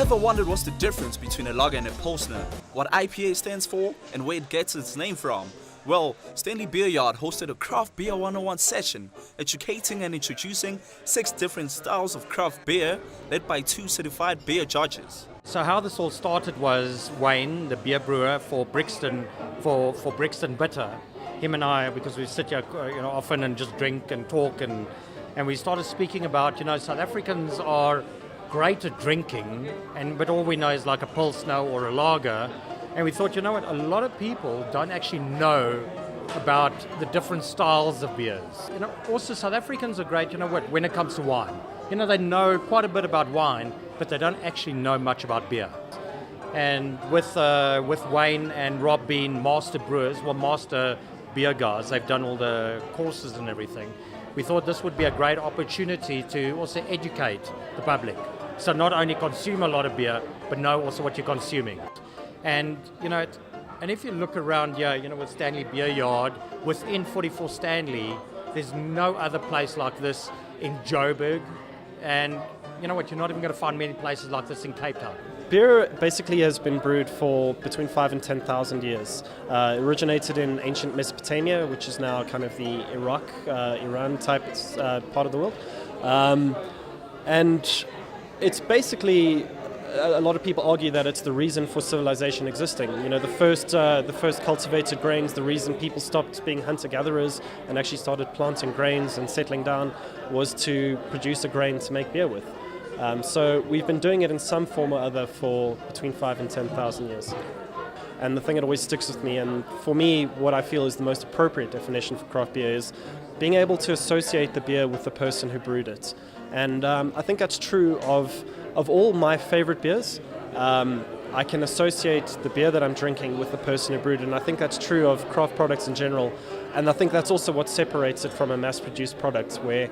Ever wondered what's the difference between a lager and a pilsner? What IPA stands for and where it gets its name from? Well, Stanley Beer Yard hosted a Craft Beer 101 session, educating and introducing 6 different styles of craft beer, led by 2 certified beer judges. So how this all started was Wayne, the beer brewer for Brixton, for Brixton Bitter. Him and I, because we sit here, often and just drink and talk, and we started speaking about, South Africans are great at drinking, but all we know is like a pilsner or a lager. And we thought, a lot of people don't actually know about the different styles of beers. Also South Africans are great, when it comes to wine. They know quite a bit about wine, but they don't actually know much about beer. And with Wayne and Rob being master brewers, master beer guys, they've done all the courses and everything. We thought this would be a great opportunity to also educate the public. So not only consume a lot of beer, but know also what you're consuming. And, and if you look around here, with Stanley Beer Yard, within 44 Stanley, there's no other place like this in Joburg. And you're not even going to find many places like this in Cape Town. Beer basically has been brewed for between 5,000 and 10,000 years. It originated in ancient Mesopotamia, which is now kind of the Iran type part of the world. And it's basically, a lot of people argue that it's the reason for civilization existing. The first cultivated grains, the reason people stopped being hunter-gatherers and actually started planting grains and settling down was to produce a grain to make beer with. So we've been doing it in some form or other for between 5,000 and 10,000 years. And the thing that always sticks with me, and for me, what I feel is the most appropriate definition for craft beer is being able to associate the beer with the person who brewed it. And I think that's true of all my favorite beers. I can associate the beer that I'm drinking with the person who brewed it, and I think that's true of craft products in general. And I think that's also what separates it from a mass-produced product, where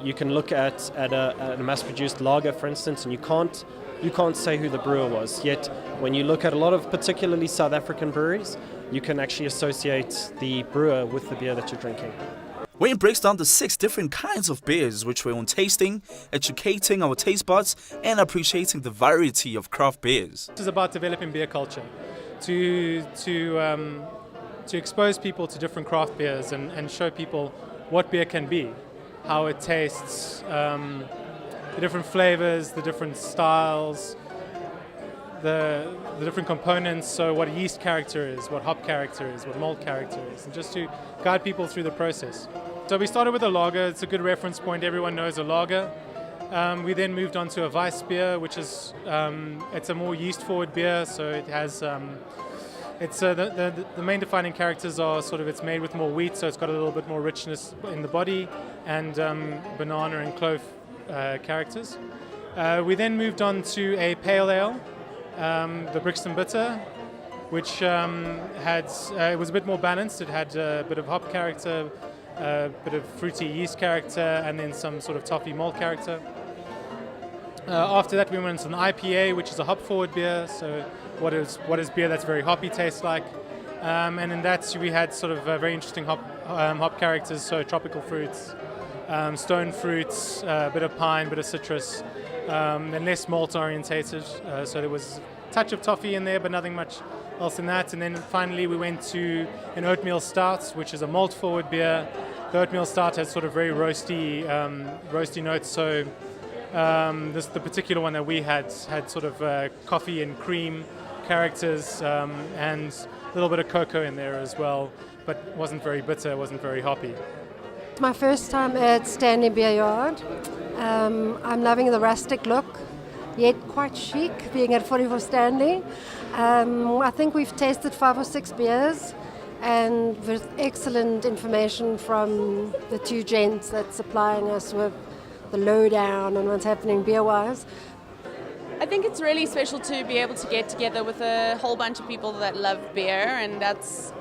you can look at a mass-produced lager, for instance, and you can't say who the brewer was. Yet, when you look at a lot of particularly South African breweries, you can actually associate the brewer with the beer that you're drinking. Wayne breaks down the 6 different kinds of beers which we're on tasting, educating our taste buds, and appreciating the variety of craft beers. This is about developing beer culture, to expose people to different craft beers and show people what beer can be, how it tastes, the different flavors, the different styles, the different components, so what yeast character is, what hop character is, what malt character is, and just to guide people through the process. So we started with a lager. It's a good reference point. Everyone knows a lager. We then moved on to a Weiss beer, which is it's a more yeast-forward beer, so it has the main defining characters are sort of it's made with more wheat, so it's got a little bit more richness in the body, and banana and clove characters. We then moved on to a pale ale, the Brixton Bitter, which it was a bit more balanced. It had a bit of hop character, a bit of fruity yeast character, and then some sort of toffee malt character. After that, we went into an IPA, which is a hop-forward beer. So, what is beer that's very hoppy tastes like? And in that, we had sort of very interesting hop characters. So, tropical fruits, stone fruits, a bit of pine, a bit of citrus, and less malt orientated. So there was a touch of toffee in there, but nothing much else than that. And then finally, we went to an oatmeal stout, which is a malt-forward beer. The oatmeal stout has sort of very roasty notes. So the particular one that we had sort of coffee and cream characters, and a little bit of cocoa in there as well, but wasn't very bitter, wasn't very hoppy. It's my first time at Stanley Beer Yard. I'm loving the rustic look, yet quite chic, being at 44 Stanley. I think we've tasted 5 or 6 beers, and with excellent information from the 2 gents that's supplying us with the lowdown on what's happening beer-wise. I think it's really special to be able to get together with a whole bunch of people that love beer, and that's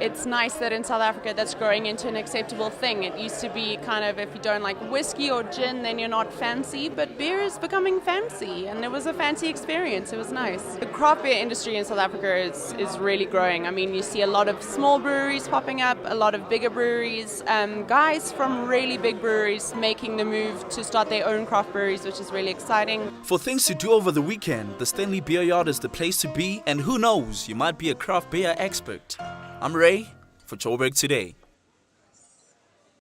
it's nice that in South Africa that's growing into an acceptable thing. It used to be kind of, if you don't like whiskey or gin, then you're not fancy, but beer is becoming fancy, and it was a fancy experience. It was nice. The craft beer industry in South Africa is really growing. I mean, you see a lot of small breweries popping up, a lot of bigger breweries, guys from really big breweries making the move to start their own craft breweries, which is really exciting. For things to do over the weekend, the Stanley Beer Yard is the place to be, and who knows, you might be a craft beer expert. I'm Ray for Joburg Today.